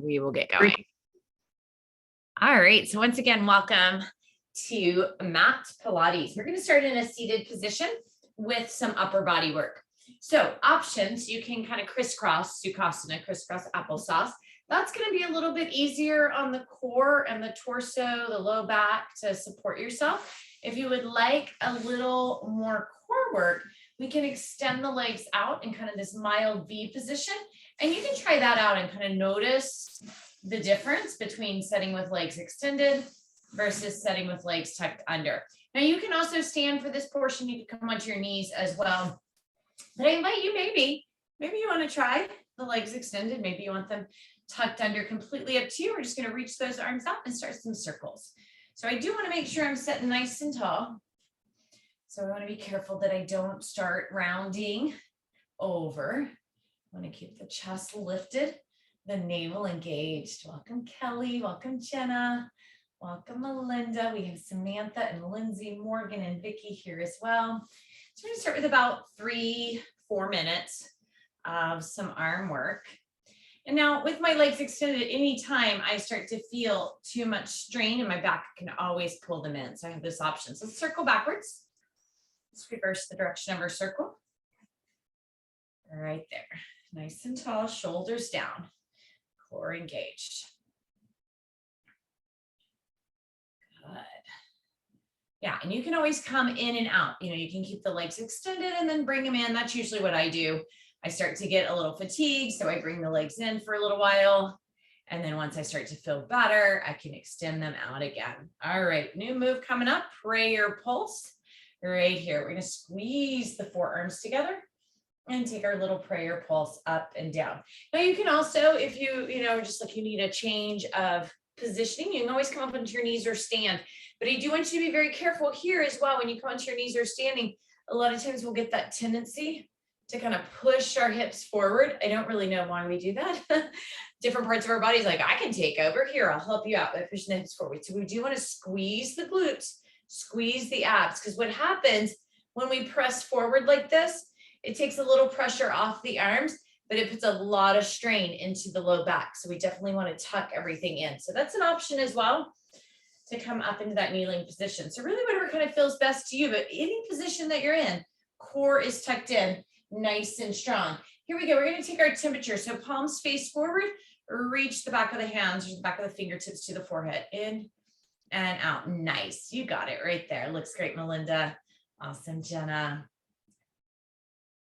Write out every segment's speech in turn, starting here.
we will get going. All right. So once again, welcome to mat Pilates. We're going to start in a seated position with some upper body work. So options, you can kind of crisscross Sukhasana, crisscross applesauce. That's going to be a little bit easier on the core and the torso, the low back to support yourself. If you would like a little more core work, we can extend the legs out in kind of this mild V position. And you can try that out and kind of notice the difference between setting with legs extended versus setting with legs tucked under. Now you can also stand for this portion. You can come onto your knees as well. But I invite you, maybe you want to try the legs extended. Maybe you want them tucked under, completely up to you. We're just going to reach those arms out and start some circles. So I do want to make sure I'm sitting nice and tall. So I want to be careful that I don't start rounding over. I want to keep the chest lifted, the navel engaged. Welcome, Kelly. Welcome, Jenna. Welcome, Melinda. We have Samantha and Lindsay, Morgan and Vicky here as well. So we're going to start with about 3-4 minutes of some arm work. And now with my legs extended, at any time I start to feel too much strain in my back, I can always pull them in. So I have this option. So let's circle backwards. Let's reverse the direction of our circle. Right there. Nice and tall, shoulders down, core engaged. Good. Yeah, and you can always come in and out. You know, you can keep the legs extended and then bring them in. That's usually what I do. I start to get a little fatigued, so I bring the legs in for a little while. And then once I start to feel better, I can extend them out again. All right, new move coming up, prayer pulse. Right here, we're going to squeeze the forearms together and take our little prayer pulse up and down. Now you can also, if you just like you need a change of positioning, you can always come up onto your knees or stand. But I do want you to be very careful here as well. When you come onto your knees or standing, a lot of times we'll get that tendency to kind of push our hips forward. I don't really know why we do that. Different parts of our bodies, like I can take over here. I'll help you out by pushing the hips forward. So we do want to squeeze the glutes, squeeze the abs, because what happens when we press forward like this, it takes a little pressure off the arms, but it puts a lot of strain into the low back. So we definitely want to tuck everything in. So that's an option as well, to come up into that kneeling position. So really whatever kind of feels best to you, but any position that you're in, core is tucked in, nice and strong. Here we go. We're going to take our temperature. So palms face forward, reach the back of the hands or the back of the fingertips to the forehead, in and out. Nice. You got it right there. Looks great, Melinda. Awesome, Jenna.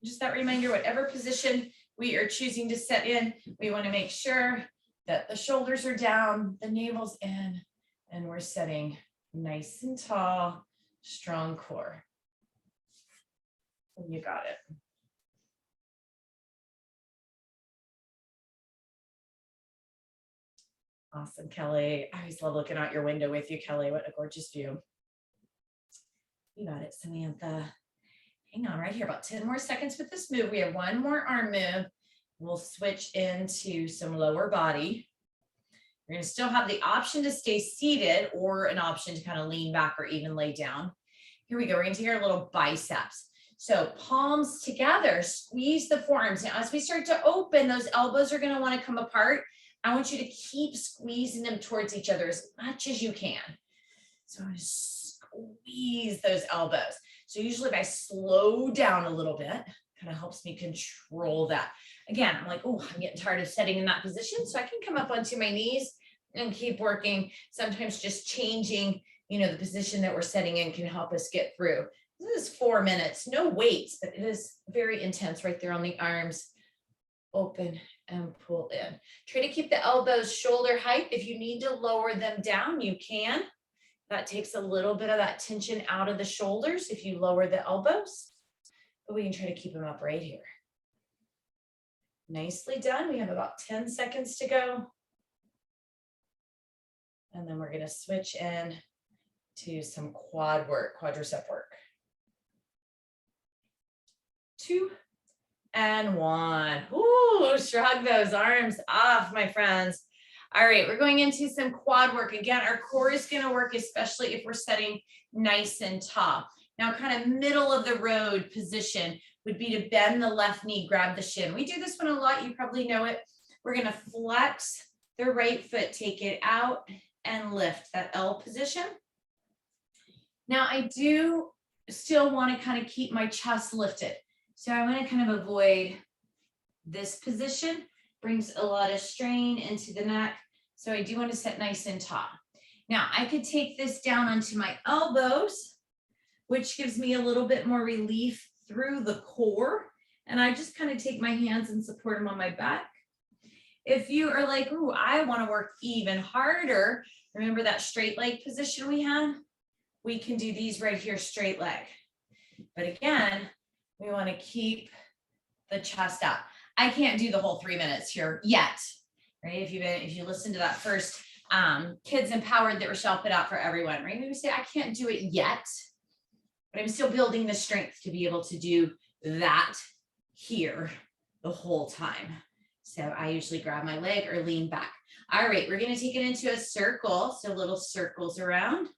Just that reminder, whatever position we are choosing to set in, we want to make sure that the shoulders are down, the navel's in, and we're setting nice and tall, strong core. You got it. Awesome, Kelly. I always love looking out your window with you, Kelly. What a gorgeous view. You got it, Samantha. Hang on right here, about 10 more seconds with this move. We have one more arm move. We'll switch into some lower body. We're going to still have the option to stay seated or an option to kind of lean back or even lay down. Here we go. We're going to take our little biceps. So palms together, squeeze the forearms. Now, as we start to open, those elbows are going to want to come apart. I want you to keep squeezing them towards each other as much as you can. So I'm going to squeeze those elbows. So usually if I slow down a little bit, kind of helps me control that. Again, I'm like, oh, I'm getting tired of sitting in that position. So I can come up onto my knees and keep working. Sometimes just changing, the position that we're setting in can help us get through. This is 4 minutes, no weights, but it is very intense right there on the arms. Open and pull in. Try to keep the elbows shoulder height. If you need to lower them down, you can. That takes a little bit of that tension out of the shoulders if you lower the elbows, but we can try to keep them up right here. Nicely done. We have about 10 seconds to go. And then we're going to switch in to some quad work, quadricep work. 2 and 1. Ooh, shrug those arms off, my friends. All right, we're going into some quad work. Again, our core is going to work, especially if we're setting nice and tall. Now, kind of middle of the road position would be to bend the left knee, grab the shin. We do this one a lot. You probably know it. We're going to flex the right foot, take it out and lift that L position. Now I do still want to kind of keep my chest lifted. So I want to kind of avoid this position, brings a lot of strain into the neck. So I do want to sit nice and tall. Now I could take this down onto my elbows, which gives me a little bit more relief through the core. And I just kind of take my hands and support them on my back. If you are like, ooh, I want to work even harder, remember that straight leg position we had? We can do these right here, straight leg. But again, we want to keep the chest up. I can't do the whole 3 minutes here yet, right? If you listen to that first Kids Empowered that Rochelle put out for everyone, right? We say, I can't do it yet, but I'm still building the strength to be able to do that here the whole time. So I usually grab my leg or lean back. All right, we're going to take it into a circle. So little circles around.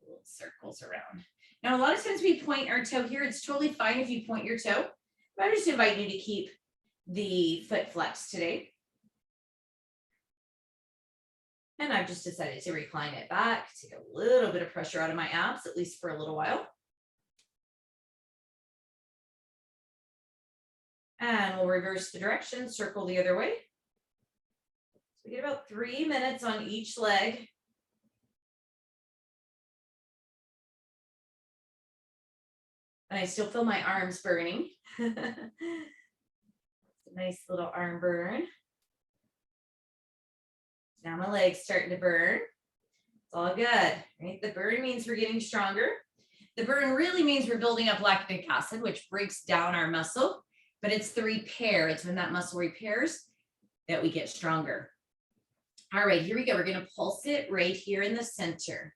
Little circles around. Now, a lot of times we point our toe here. It's totally fine if you point your toe. But I just invite you to keep the foot flexed today. And I've just decided to recline it back, take a little bit of pressure out of my abs, at least for a little while. And we'll reverse the direction, circle the other way. So we get about 3 minutes on each leg. And I still feel my arms burning. Nice little arm burn. Now my legs starting to burn. It's all good, right? The burn means we're getting stronger. The burn really means we're building up lactic acid, which breaks down our muscle, but it's the repair. It's when that muscle repairs that we get stronger. All right, here we go. We're going to pulse it right here in the center.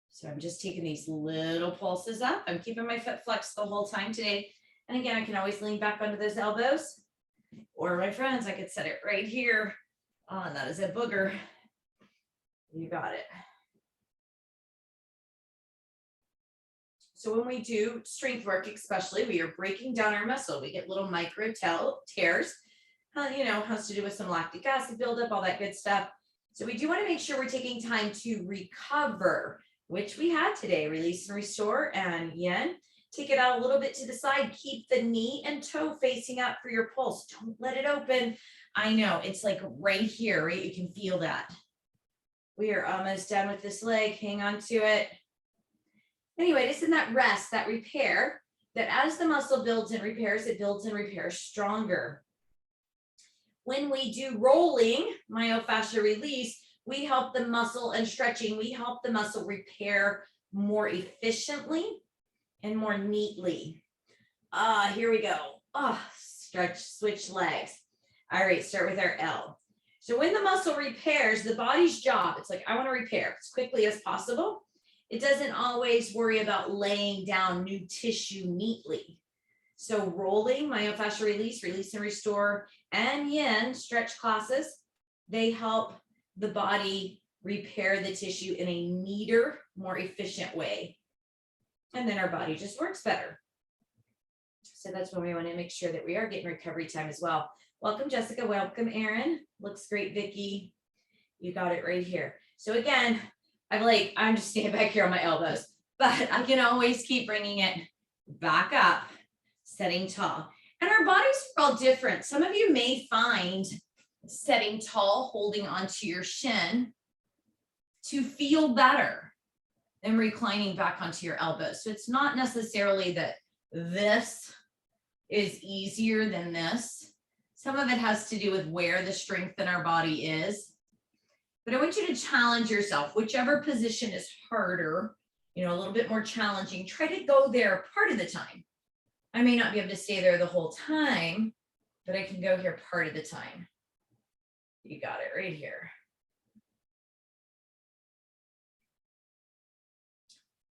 So I'm just taking these little pulses up. I'm keeping my foot flexed the whole time today. And again, I can always lean back onto those elbows. Or my friends, I could set it right here. Oh, and that is a booger. You got it. So when we do strength work, especially, we are breaking down our muscle. We get little micro tears. Has to do with some lactic acid buildup, all that good stuff. So we do want to make sure we're taking time to recover, which we had today. Release and restore, and yin. Take it out a little bit to the side. Keep the knee and toe facing out for your pulse. Don't let it open. I know, it's like right here, right? You can feel that. We are almost done with this leg. Hang on to it. Anyway, just in that rest, that repair, that as the muscle builds and repairs, it builds and repairs stronger. When we do rolling, myofascial release, we help the muscle, and stretching, we help the muscle repair more efficiently and more neatly. Here we go. Stretch, switch legs. All right, start with our L. So when the muscle repairs, the body's job, it's like, I want to repair as quickly as possible. It doesn't always worry about laying down new tissue neatly. So rolling, myofascial release, release and restore, and yin, stretch classes, they help the body repair the tissue in a neater, more efficient way. And then our body just works better. So that's when we want to make sure that we are getting recovery time as well. Welcome, Jessica. Welcome, Erin. Looks great, Vicki. You got it right here. So again, I'm just standing back here on my elbows, but I can always keep bringing it back up, setting tall. And our bodies are all different. Some of you may find setting tall, holding onto your shin to feel better than reclining back onto your elbows. So it's not necessarily that this is easier than this. Some of it has to do with where the strength in our body is. But I want you to challenge yourself, whichever position is harder, a little bit more challenging, try to go there part of the time. I may not be able to stay there the whole time, but I can go here part of the time. You got it right here.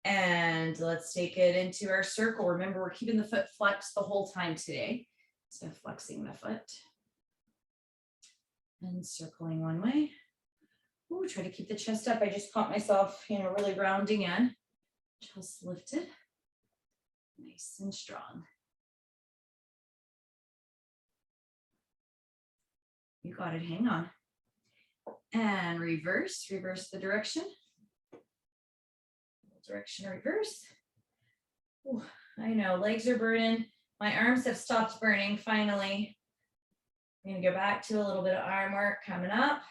And let's take it into our circle. Remember, we're keeping the foot flexed the whole time today. So flexing the foot and circling one way. Ooh, try to keep the chest up. I just caught myself, really rounding in. Chest lifted. Nice and strong. You got it, hang on. And reverse the direction. Direction, reverse. Ooh, I know, legs are burning. My arms have stopped burning, finally. I'm gonna go back to a little bit of arm work coming up.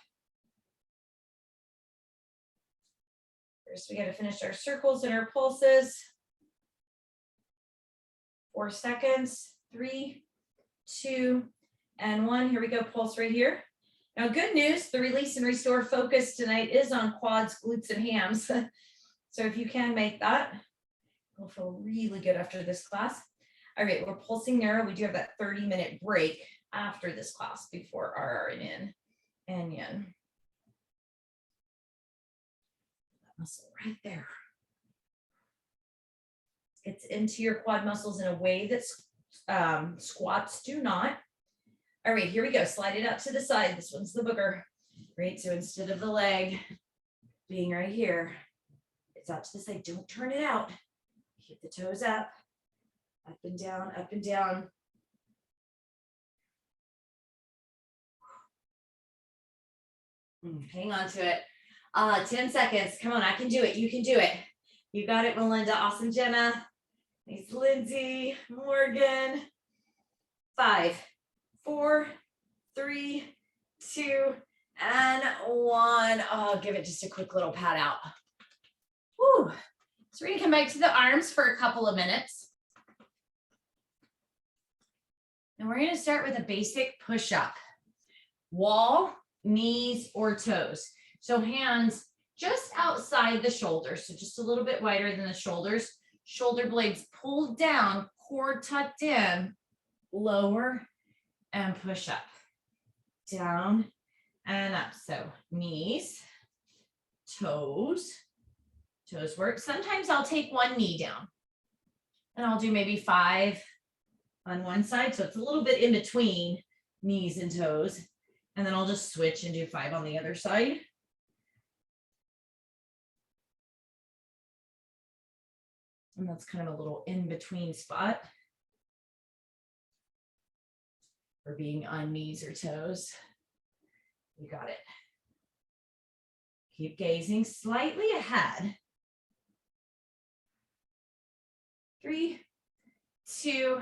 First, we gotta finish our circles and our pulses. 4 seconds, 3, 2, and 1. Here we go, pulse right here. Now, good news, the release and restore focus tonight is on quads, glutes, and hams. So if you can make that, you'll feel really good after this class. All right, we're pulsing narrow. We do have that 30-minute break after this class before RR and in and yin. That muscle right there. It's into your quad muscles in a way that squats do not. All right, here we go. Slide it out to the side. This one's the booger. Right, so instead of the leg being right here, it's out to the side. Don't turn it out. Keep the toes up and down, up and down. Hang on to it. 10 seconds. Come on, I can do it. You can do it. You got it, Melinda. Awesome, Jenna. Nice, Lindsay, Morgan. 5, 4, 3, 2, and 1. Oh, give it just a quick little pat out. Whew. So we're gonna come back to the arms for a couple of minutes. And we're gonna start with a basic push-up. Wall, knees, or toes. So hands just outside the shoulders, so just a little bit wider than the shoulders. Shoulder blades pulled down, core tucked in, lower and push up, down and up. So knees, toes work. Sometimes I'll take one knee down and I'll do maybe 5 on one side. So it's a little bit in between knees and toes. And then I'll just switch and do 5 on the other side. And that's kind of a little in-between spot for being on knees or toes. You got it. Keep gazing slightly ahead. 3, 2,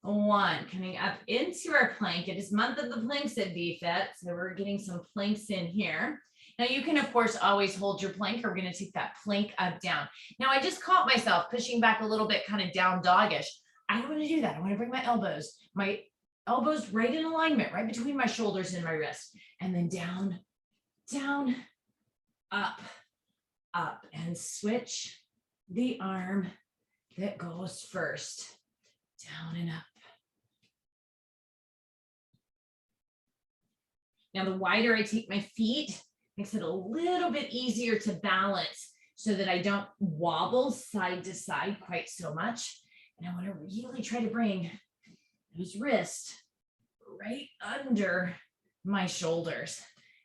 1. Coming up into our plank. It is month of the planks at VFit, so we're getting some planks in here. Now you can, of course, always hold your plank, or we're going to take that plank up, down. Now I just caught myself pushing back a little bit, kind of down doggish. I don't want to do that. I want to bring my elbows right in alignment, right between my shoulders and my wrist, and then down, down, up, up, and switch the arm that goes first, down and up. Now, the wider I take my feet, makes it a little bit easier to balance so that I don't wobble side to side quite so much. And I want to really try to bring those wrists right under my shoulders.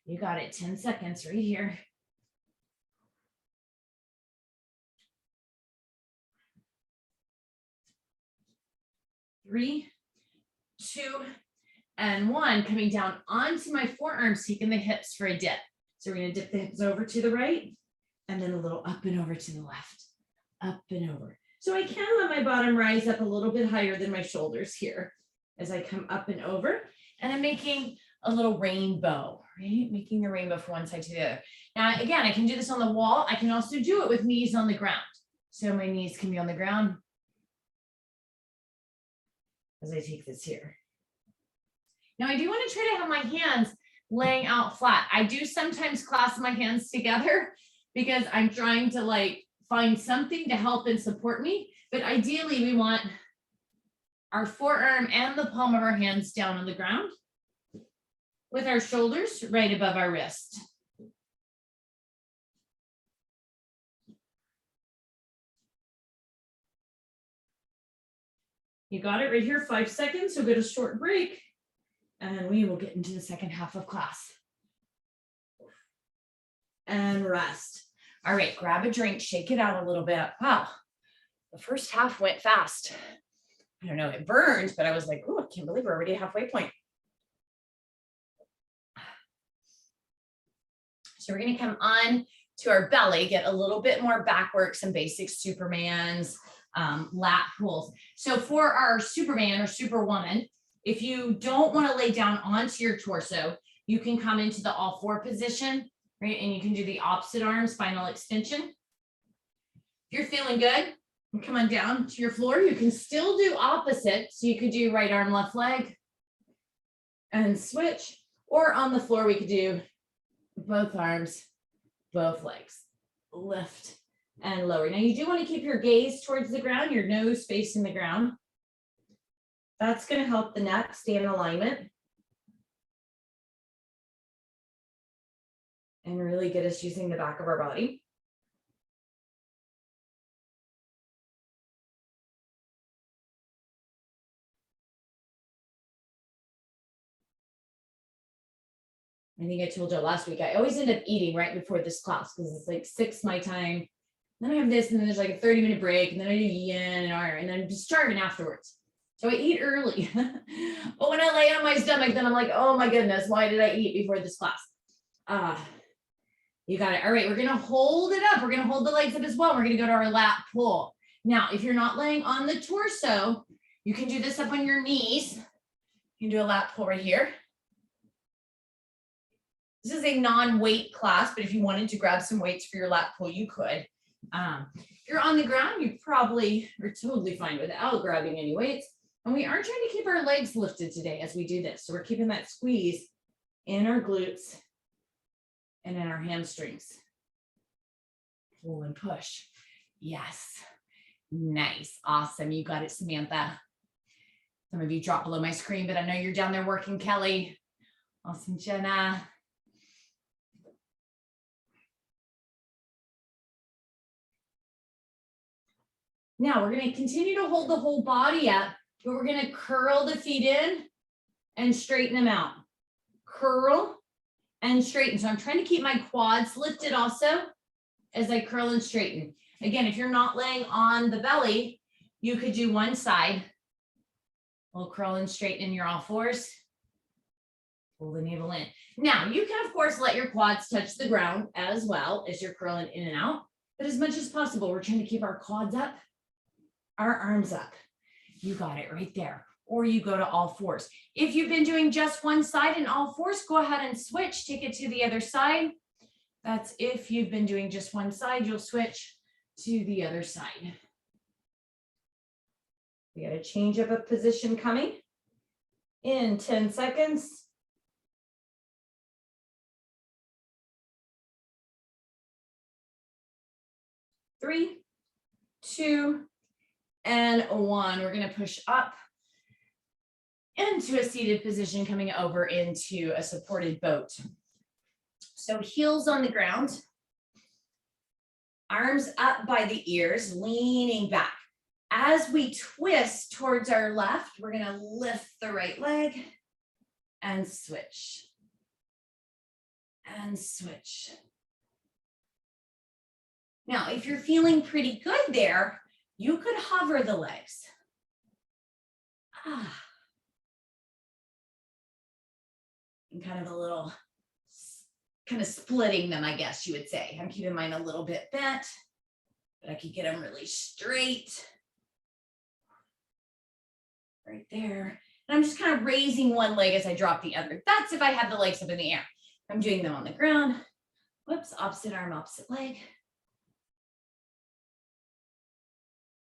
You got it. 10 seconds right here. 3, 2, and 1. Coming down onto my forearms, taking the hips for a dip. So we're going to dip the hips over to the right and then a little up and over to the left, up and over. So I can let my bottom rise up a little bit higher than my shoulders here as I come up and over. And I'm making a little rainbow, right? Making the rainbow from one side to the other. Now, again, I can do this on the wall. I can also do it with knees on the ground. So my knees can be on the ground as I take this here. Now, I do want to try to have my hands laying out flat. I do sometimes clasp my hands together because I'm trying to find something to help and support me. But ideally, we want our forearm and the palm of our hands down on the ground with our shoulders right above our wrist. You got it right here, 5 seconds. So we'll get a short break and we will get into the second half of class. And rest. All right, grab a drink, shake it out a little bit. Wow, the first half went fast. I don't know, it burned, but I was like, oh, I can't believe we're already at halfway point. So we're going to come on to our belly, get a little bit more back work, some basic Supermans, lat pulls. So for our Superman or Superwoman, if you don't want to lay down onto your torso, you can come into the all four position, right? And you can do the opposite arm spinal extension. If you're feeling good, and come on down to your floor. You can still do opposite. So you could do right arm, left leg and switch, or on the floor, we could do both arms, both legs, lift and lower. Now you do want to keep your gaze towards the ground, your nose facing the ground. That's going to help the neck stay in alignment and really get us using the back of our body. I think I told you last week, I always end up eating right before this class because it's like 6 my time. Then I have this, and then there's like a 30-minute break, and then I do yin and R, and then I'm just starving afterwards. So I eat early. But when I lay on my stomach, then I'm like, oh my goodness, why did I eat before this class? You got it. All right, we're going to hold it up. We're going to hold the legs up as well. We're going to go to our lat pull. Now, if you're not laying on the torso, you can do this up on your knees. You can do a lat pull right here. This is a non-weight class, but if you wanted to grab some weights for your lat pull, you could. If you're on the ground, you probably are totally fine without grabbing any weights. And we are trying to keep our legs lifted today as we do this. So we're keeping that squeeze in our glutes and in our hamstrings. Pull and push. Yes. Nice. Awesome. You got it, Samantha. Some of you dropped below my screen, but I know you're down there working, Kelly. Awesome, Jenna. Now we're going to continue to hold the whole body up, but we're going to curl the feet in and straighten them out. Curl and straighten. So I'm trying to keep my quads lifted also as I curl and straighten. Again, if you're not laying on the belly, you could do one side. We'll curl and straighten in your all fours. Pull the navel in. Now you can of course let your quads touch the ground as well as you're curling in and out, but as much as possible, we're trying to keep our quads up, our arms up. You got it right there. Or you go to all fours. If you've been doing just one side in all fours, go ahead and switch, take it to the other side. That's if you've been doing just one side, you'll switch to the other side. We got a change of a position coming in 10 seconds. 3, 2, and 1. We're going to push up into a seated position, coming over into a supported boat. So heels on the ground, arms up by the ears, leaning back. As we twist towards our left, we're going to lift the right leg and switch. And switch. Now, if you're feeling pretty good there, you could hover the legs. And kind of a little, kind of splitting them, I guess you would say. I'm keeping mine a little bit bent, but I could get them really straight. Right there. And I'm just kind of raising one leg as I drop the other. That's if I have the legs up in the air. I'm doing them on the ground. Whoops, opposite arm, opposite leg.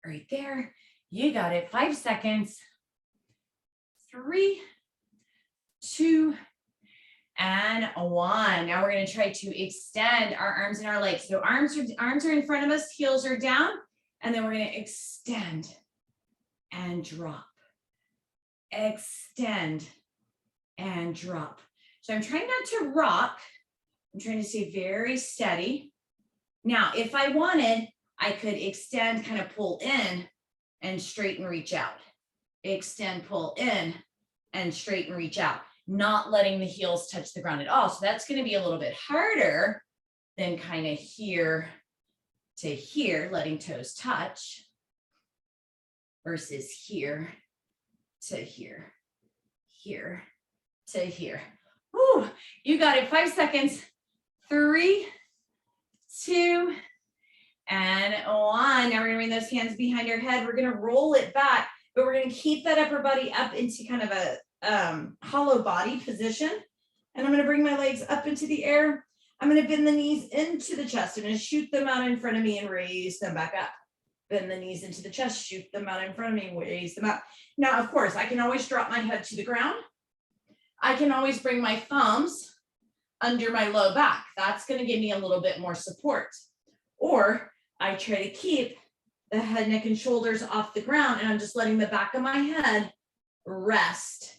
Right there. You got it. 5 seconds. 3, 2, and 1. Now we're going to try to extend our arms and our legs. So arms are in front of us, heels are down, and then we're going to extend and drop. Extend and drop. So I'm trying not to rock. I'm trying to stay very steady. Now, if I wanted, I could extend, kind of pull in and straighten, reach out. Extend, pull in and straighten, reach out. Not letting the heels touch the ground at all. So that's going to be a little bit harder than kind of here to here, letting toes touch versus here to here, here to here. Woo, you got it. 5 seconds. 3, 2, and 1. Now we're gonna bring those hands behind our head. We're gonna roll it back, but we're gonna keep that upper body up into kind of a hollow body position. And I'm gonna bring my legs up into the air. I'm gonna bend the knees into the chest. I'm gonna shoot them out in front of me and raise them back up. Bend the knees into the chest, shoot them out in front of me, raise them up. Now, of course, I can always drop my head to the ground. I can always bring my thumbs under my low back. That's gonna give me a little bit more support. Or I try to keep the head, neck, and shoulders off the ground, and I'm just letting the back of my head rest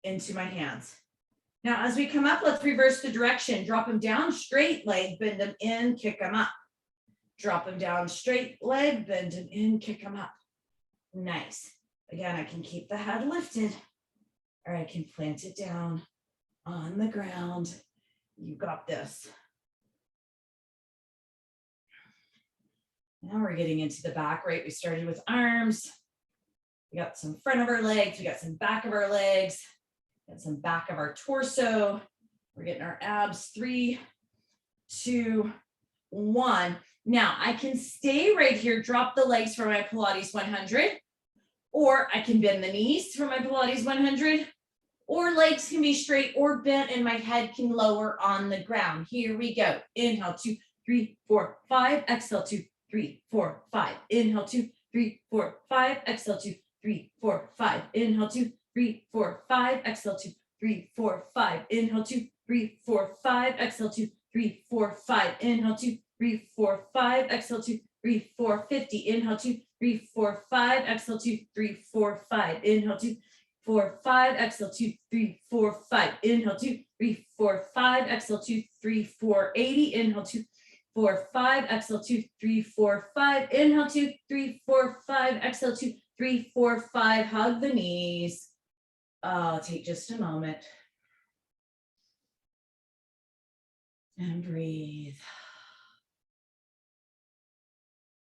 into my hands. Now, as we come up, let's reverse the direction. Drop them down, straight leg, bend them in, kick them up. Drop them down, straight leg, bend them in, kick them up. Nice. Again, I can keep the head lifted, or I can plant it down on the ground. You got this. Now we're getting into the back, right? We started with arms. We got some front of our legs. We got some back of our legs. Got some back of our torso. We're getting our abs. 3, 2, 1. Now I can stay right here, drop the legs for my Pilates 100, or I can bend the knees for my Pilates 100, or legs can be straight or bent and my head can lower on the ground. Here we go. Inhale, 2, 3, 4, 5. Exhale, 2, 3, 4, 5. Inhale, 2, 3, 4, 5. Exhale, 2, 3, 4, 5. Inhale, 2, 3, 4, 5. Exhale, 2, 3, 4, 5. Inhale, 2, 3, 4, 5. Exhale, 2, 3, 4, 5. Inhale, 2, 3, 4, 5. Exhale, 2, 3, 4, 50. Inhale, 2, 3, 4, 5. Exhale, 2, 3, 4, 5. Inhale, 2, 4, 5. Exhale, 2, 3, 4, 5. Inhale, 2, 3, 4, 5. Exhale, 2, 3, 4, 80. Inhale, 2, 4, 5. Exhale, 2, 3, 4, 5. Inhale, 2, 3, 4, 5. Exhale, 2, 3, 4, 5. Hug the knees. Take just a moment. And breathe.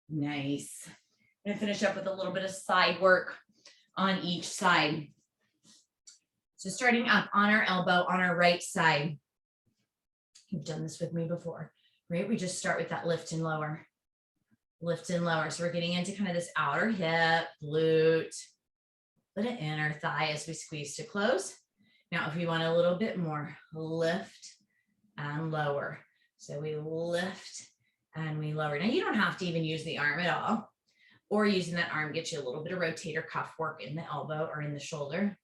Nice. I'm gonna finish up with a little bit of side work on each side. So starting up on our elbow on our right side. You've done this with me before, right? We just start with that lift and lower. Lift and lower. So we're getting into kind of this outer hip, glute, but an inner thigh as we squeeze to close. Now, if we want a little bit more, lift and lower. So we lift and we lower. Now, you don't have to even use the arm at all, or using that arm gets you a little bit of rotator cuff work in the elbow or in the shoulder.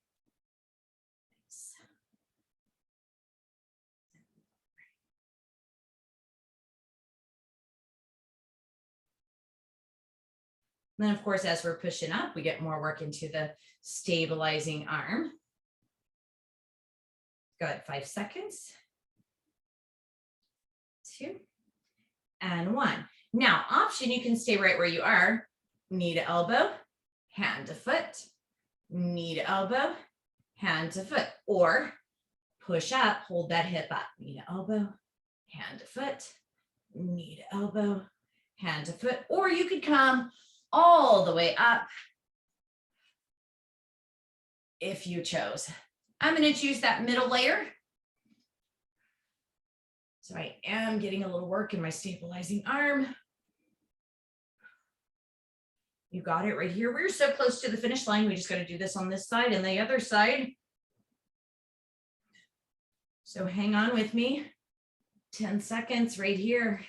And then, of course, as we're pushing up, we get more work into the stabilizing arm. Good. 5 seconds. 2 and 1. Now, option, you can stay right where you are. Knee to elbow, hand to foot, knee to elbow, hand to foot, or push up, hold that hip up, knee to elbow, hand to foot, knee to elbow, hand to foot, or you could come all the way up if you chose. I'm going to choose that middle layer. So I am getting a little work in my stabilizing arm. You got it right here. We're so close to the finish line. We just got to do this on this side and the other side. So hang on with me. 10 seconds right here.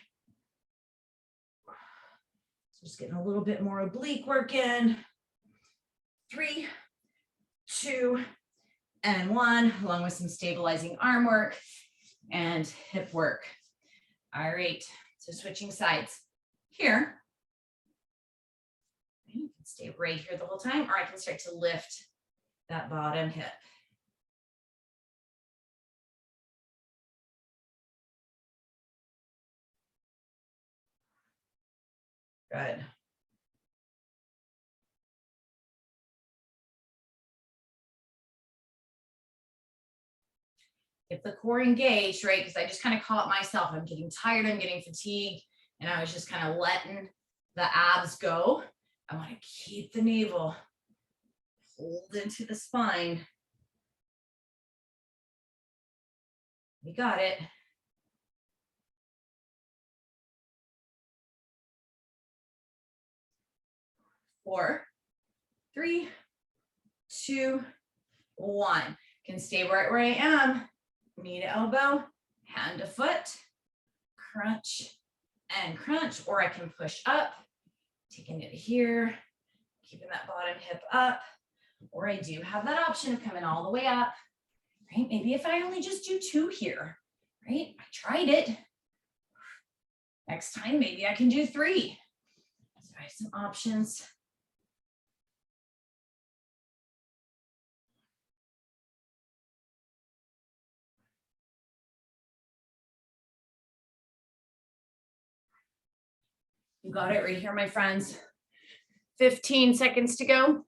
Just getting a little bit more oblique work in. 3, 2, and 1, along with some stabilizing arm work and hip work. All right, so switching sides. Here, you can stay right here the whole time, or I can start to lift that bottom hip. Good. Get the core engaged, right? Because I just kind of caught myself. I'm getting tired, I'm getting fatigued, and I was just kind of letting the abs go. I want to keep the navel, hold into the spine. You got it. 4, 3, 2, 1. Can stay right where I am. Knee to elbow, hand to foot, crunch and crunch, or I can push up, taking it here, keeping that bottom hip up, or I do have that option of coming all the way up, right? Maybe if I only just do 2 here, right? I tried it. Next time, maybe I can do 3. So I have some options. You got it right here, my friends. 15 seconds to go.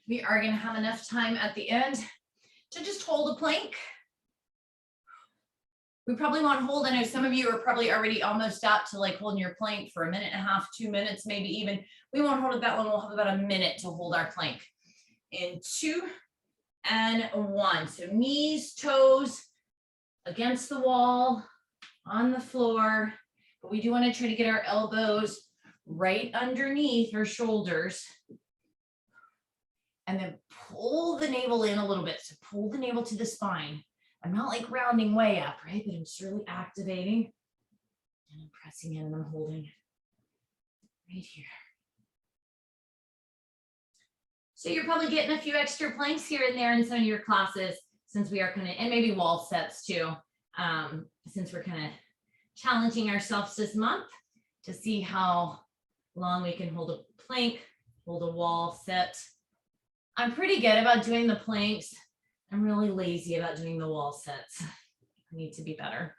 We are going to have enough time at the end to just hold a plank. We probably want to hold. I know some of you are probably already almost up to like holding your plank for 1.5 minutes, 2 minutes, maybe even. We won't hold it that long. We'll have about a minute to hold our plank. In 2 and 1. So knees, toes against the wall, on the floor. But we do want to try to get our elbows right underneath our shoulders. And then pull the navel in a little bit. So pull the navel to the spine. I'm not like rounding way up, right? But I'm just really activating. And I'm pressing in and I'm holding right here. So you're probably getting a few extra planks here and there in some of your classes, since we are kind of, and maybe wall sets too, since we're kind of challenging ourselves this month to see how long we can hold a plank, hold a wall set. I'm pretty good about doing the planks. I'm really lazy about doing the wall sets. I need to be better.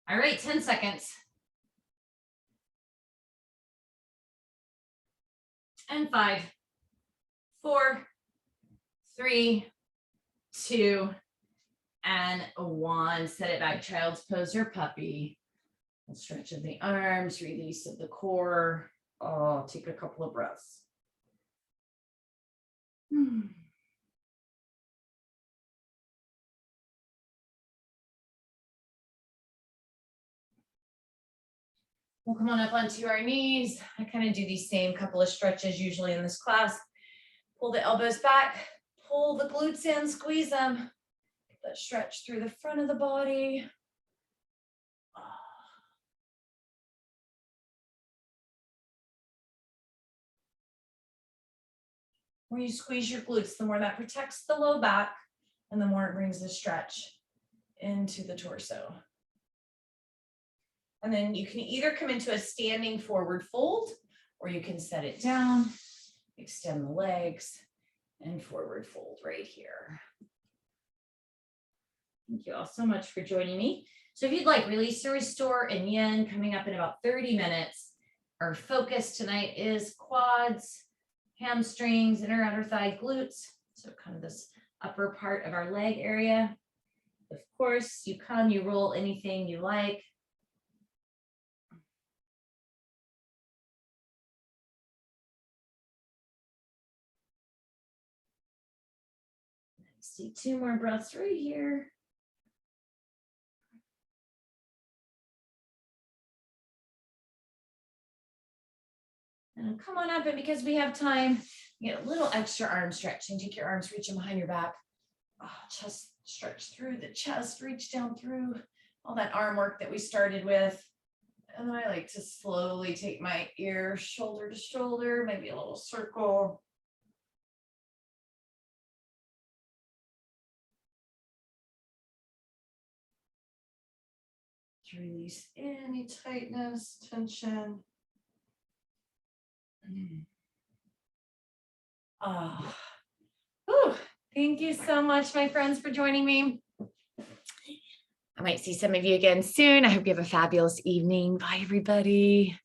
All right, 10 seconds. And 5, 4, 3, 2, and 1. Set it back, child's pose or puppy. Stretch of the arms, release of the core. Oh, take a couple of breaths. We'll come on up onto our knees. I kind of do these same couple of stretches usually in this class. Pull the elbows back, pull the glutes in, squeeze them. Get that stretch through the front of the body. The more you squeeze your glutes, the more that protects the low back and the more it brings the stretch into the torso. And then you can either come into a standing forward fold, or you can set it down, extend the legs, and forward fold right here. Thank you all so much for joining me. So if you'd like release to restore and yin coming up in about 30 minutes, our focus tonight is quads, hamstrings, inner outer thigh, glutes. So kind of this upper part of our leg area. Of course, you come, you roll anything you like. See 2 more breaths right here. And come on up, and because we have time, get a little extra arm stretching. Take your arms, reach them behind your back. Oh, chest stretch through the chest, reach down through all that arm work that we started with. And then I like to slowly take my ear shoulder to shoulder, maybe a little circle. To release any tightness, tension. Oh. Whew. Thank you so much, my friends, for joining me. I might see some of you again soon. I hope you have a fabulous evening. Bye, everybody.